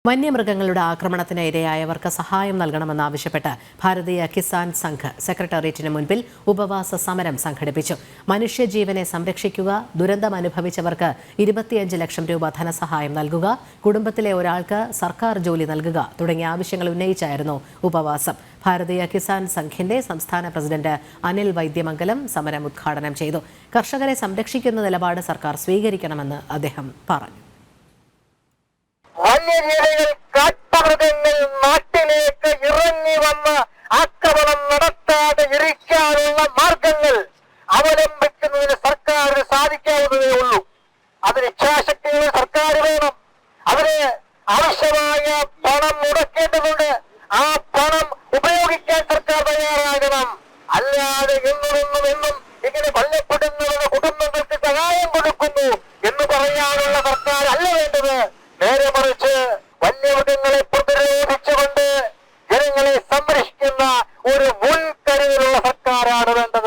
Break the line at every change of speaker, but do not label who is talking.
വന്യമൃഗങ്ങളുടെ ആക്രമണത്തിന് ഇരയായവർക്ക് സഹായം നൽകണമെന്നാവശ്യപ്പെട്ട് ഭാരതീയ കിസാൻ സംഘ് സെക്രട്ടേറിയറ്റിന് മുൻപിൽ ഉപവാസ സമരം സംഘടിപ്പിച്ചു. മനുഷ്യജീവനെ സംരക്ഷിക്കുക, ദുരന്തം അനുഭവിച്ചവർക്ക് 25 ലക്ഷം രൂപ ധനസഹായം നൽകുക, കുടുംബത്തിലെ ഒരാൾക്ക് സർക്കാർ ജോലി നൽകുക തുടങ്ങിയ ആവശ്യങ്ങൾ ഉന്നയിച്ചായിരുന്നു ഉപവാസം. ഭാരതീയ കിസാൻ സംഘിന്റെ സംസ്ഥാന പ്രസിഡന്റ് അനിൽ വൈദ്യമംഗലം സമരം ഉദ്ഘാടനം ചെയ്തു. കർഷകരെ സംരക്ഷിക്കുന്ന നിലപാട് സർക്കാർ സ്വീകരിക്കണമെന്ന് അദ്ദേഹം പറഞ്ഞു.
വന്യജീവികൾ, കാട്ടുമൃഗങ്ങൾ നാട്ടിലേക്ക് ഇറങ്ങി വന്ന് ആക്രമണം നടത്താതെ ഇരിക്കാനുള്ള മാർഗങ്ങൾ അവലംബിക്കുന്നതിന് സർക്കാരിന് സാധിക്കാവുന്നതേ ഉള്ളൂ. അതിന് ഇച്ഛാശക്തിയുള്ള സർക്കാർ വേണം. അതിന് ആവശ്യമായ പണം മുടക്കേണ്ടതുണ്ട്. ആ പണം ഉപയോഗിക്കാൻ സർക്കാർ തയ്യാറാകണം. അല്ലാതെ എന്നും ഇങ്ങനെ കൊല്ലപ്പെടുന്നവരുടെ കുടുംബങ്ങൾക്ക് സഹായം കൊടുക്കുന്നു എന്ന് പറയാനുള്ള സർക്കാർ അല്ല വേണ്ടത്. നേരെ മറിച്ച് വന്യമൃഗങ്ങളെ പ്രതിരോധിച്ചുകൊണ്ട് ജനങ്ങളെ സംരക്ഷിക്കുന്ന ഒരു മുൻകരുതലുള്ള സർക്കാരാണ് വേണ്ടത്.